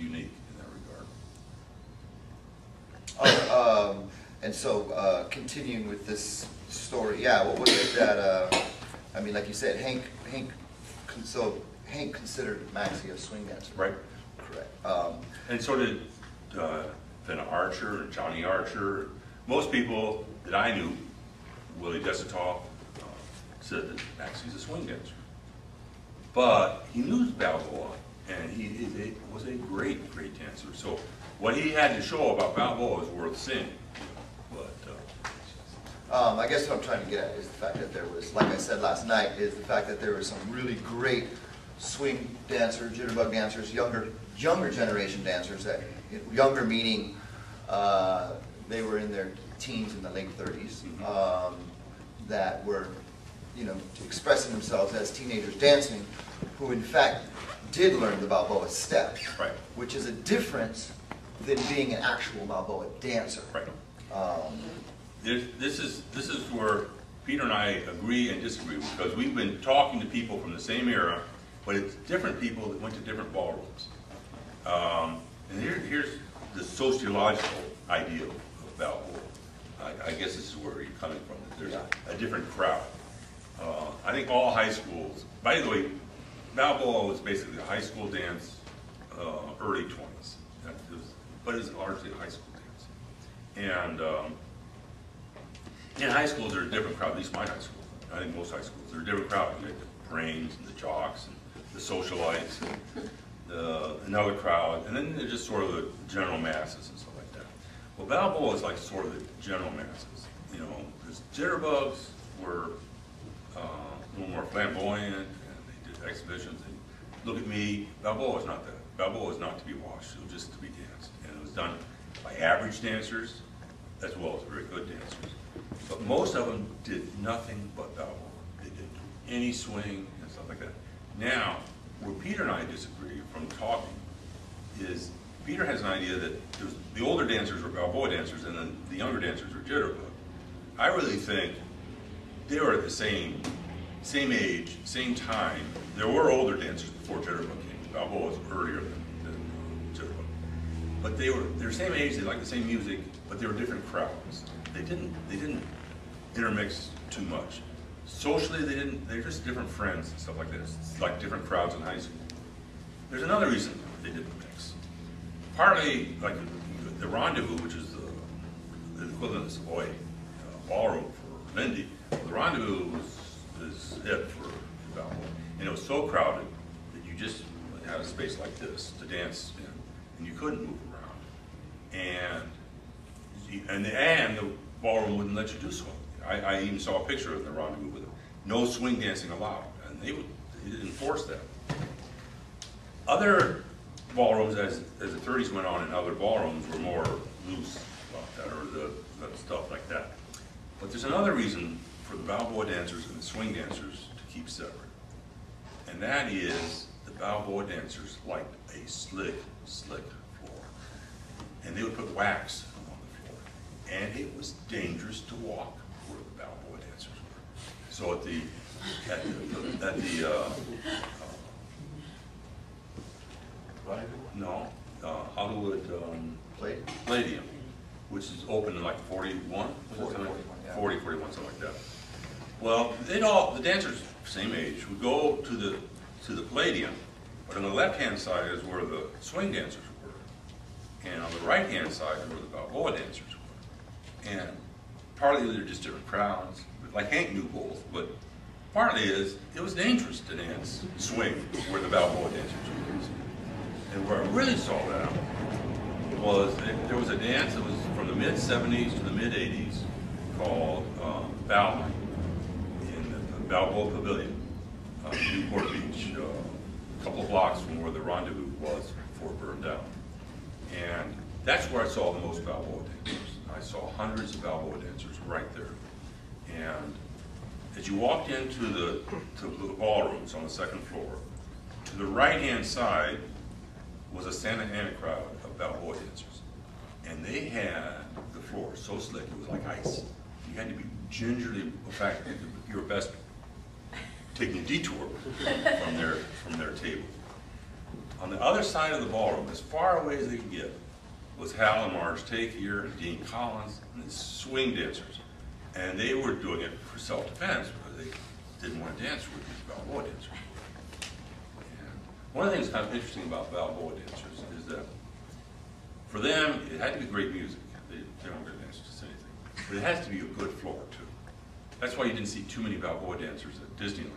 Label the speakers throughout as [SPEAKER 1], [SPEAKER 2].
[SPEAKER 1] unique in that regard.
[SPEAKER 2] And so, continuing with this story, yeah, what was it that, I mean, like you said, Hank considered Maxie a swing dancer.
[SPEAKER 1] Right.
[SPEAKER 2] Correct.
[SPEAKER 1] And so did Fenna Archer and Johnny Archer. Most people that I knew, Willie Desautel, said that Maxie's a swing dancer. But he knew Balboa, and he was a great, great dancer. So what he had to show about Balboa is worth seeing. But
[SPEAKER 2] I guess what I'm trying to get at is the fact that there was, like I said last night, is the fact that there were some really great swing dancers, jitterbug dancers, younger generation dancers. That younger meaning they were in their teens in the late 30s, that were, you know, expressing themselves as teenagers dancing, who in fact did learn the Balboa step,
[SPEAKER 1] right,
[SPEAKER 2] which is a difference than being an actual Balboa dancer.
[SPEAKER 1] Right. This is where Peter and I agree and disagree, because we've been talking to people from the same era, but it's different people that went to different ballrooms. And here's the sociological idea of Balboa. I guess this is where you're coming from. There's a different crowd. I think all high schools, by the way, Balboa was basically a high school dance, early 20s. But it's largely a high school dance. And in high schools, there's a different crowd, at least my high school. I think most high schools, there's a different crowd. You have the brains and the jocks and the socialites and another crowd. And then there's just sort of the general masses and stuff like that. Well, Balboa is like sort of the general masses. You know, the jitterbugs were a little more flamboyant, and they did exhibitions. And look at me, Balboa is not that. Balboa is not to be watched, it was just to be danced. And it was done by average dancers as well as very good dancers. But most of them did nothing but Balboa. They didn't do any swing and stuff like that. Now, where Peter and I disagree from talking is Peter has an idea that the older dancers were Balboa dancers and then the younger dancers were jitterbug. I really think they were at the same age, same time. There were older dancers before jitterbug came. Balboa was earlier than jitterbug. But they were the same age, they liked the same music, but they were different crowds. They didn't intermix too much. Socially, they're just different friends and stuff like this. It's like different crowds in high school. There's another reason they didn't mix. Partly, like the Rendezvous, which is the equivalent of Savoy ballroom for Lindy. The Rendezvous is it for Balboa. And it was so crowded that you just had a space like this to dance in, and you couldn't move around. And the ballroom wouldn't let you do swing. I even saw a picture of the Rendezvous with no swing dancing allowed, and they didn't enforce that. Other ballrooms, as the 30s went on, and other ballrooms were more loose about that, or the stuff like that. But there's another reason for the Balboa dancers and the swing dancers to keep separate, and that is the Balboa dancers liked a slick floor, and they would put wax on the floor, and it was dangerous to walk where the Balboa dancers were. So at the Hollywood Palladium, which is open in like 41, 41, something like that. Well, the dancers, same age, would go to the Palladium, but on the left-hand side is where the swing dancers were, and on the right-hand side is where the Balboa dancers were. And partly they're just different crowds. Like Hank knew both, but partly it was dangerous to dance swing where the Balboa dancers were. And where I really saw that was there was a dance that was from the mid-70s to the mid-80s called Balboa in the Balboa Pavilion, Newport Beach, a couple of blocks from where the Rendezvous was before it burned down. And that's where I saw the most Balboa dancers. I saw hundreds of Balboa dancers right there. And as you walked into the ballrooms on the second floor, to the right-hand side was a Santa Ana crowd of Balboa dancers. And they had the floor so slick, it was like ice. You had to be gingerly, in fact, you were best taking a detour from their table. On the other side of the ballroom, as far away as they could get, was Hal and Marge Takier and Dean Collins and the swing dancers. And they were doing it for self-defense because they didn't want to dance with these Balboa dancers. And one of the things kind of interesting about Balboa dancers is that for them, it had to be great music. They weren't going to dance just anything. But it has to be a good floor, too. That's why you didn't see too many Balboa dancers at Disneyland,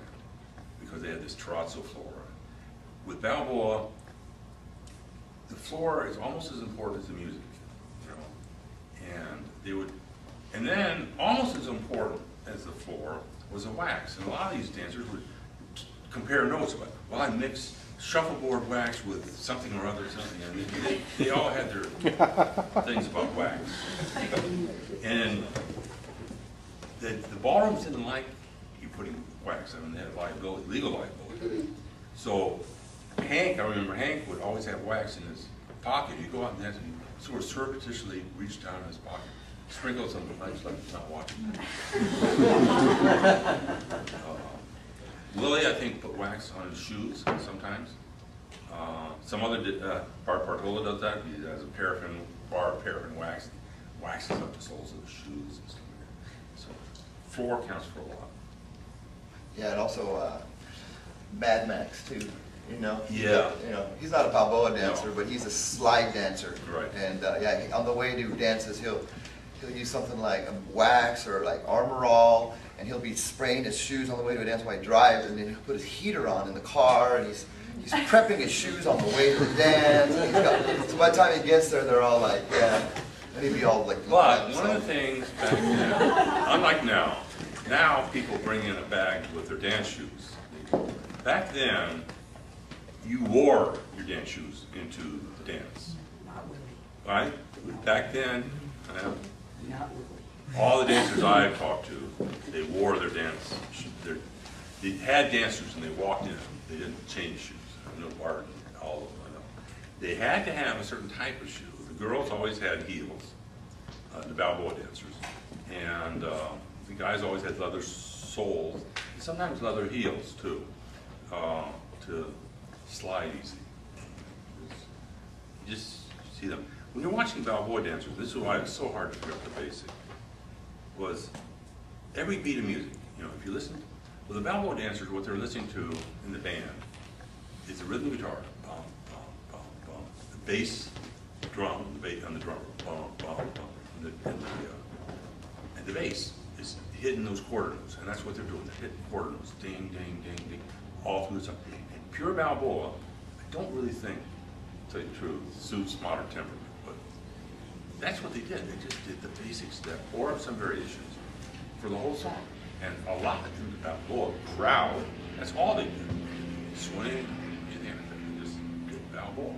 [SPEAKER 1] because they had this terrazzo floor. With Balboa, the floor is almost as important as the music, you know. And then almost as important as the floor was the wax. And a lot of these dancers would compare notes about, well, I mixed shuffleboard wax with something or other, something. And they all had their things about wax. And the ballrooms didn't like you putting wax. I mean, they had liability, legal liability. So Hank, I remember Hank would always have wax in his pocket. He'd go out and dance and sort of surreptitiously reach down in his pocket, sprinkle some nice like he's not watching. Willie, I think, put wax on his shoes sometimes. Some other Bart Bartola does that. He has a paraffin wax, waxes up the soles of the shoes and stuff like that. So floor counts for a lot.
[SPEAKER 2] Yeah, and also Mad Max too. You know,
[SPEAKER 1] yeah.
[SPEAKER 2] You know, he's not a Balboa dancer,
[SPEAKER 1] No.
[SPEAKER 2] but he's a slide dancer.
[SPEAKER 1] Right.
[SPEAKER 2] And yeah, on the way to dances, he'll use something like wax or like Armor All, and he'll be spraying his shoes on the way to a dance while he drives, and then he'll put his heater on in the car, and he's prepping his shoes on the way to the dance. And so by the time he gets there, they're all like, yeah, and he'd be all like.
[SPEAKER 1] But one of the things back then, unlike now people bring in a bag with their dance shoes. Back then, you wore your dance shoes into the dance, right? Back then, all the dancers I've talked to, they wore their dance shoes. They had dance shoes and they walked in. They didn't change shoes. I know Bart and all of them, I know. They had to have a certain type of shoe. The girls always had heels, the Balboa dancers, and the guys always had leather soles, and sometimes leather heels too, to slide easy. You just see them. When you're watching Balboa dancers, this is why it's so hard to figure out the basic, was every beat of music, you know, if you listen, well, the Balboa dancers, what they're listening to in the band is the rhythm guitar, bum, bum, bum, bum, the bass drum, the bass on the drummer, bum, bum, bum, and the bass is hitting those quarter notes, and that's what they're doing, they're hitting quarter notes, ding, ding, ding, ding, all through the song. And pure Balboa, I don't really think, to tell you the truth, suits modern temperament, but that's what they did. They just did the basic step, or some variations, for the whole song. And a lot of the Balboa crowd, that's all they did. Swing, anything, just did Balboa.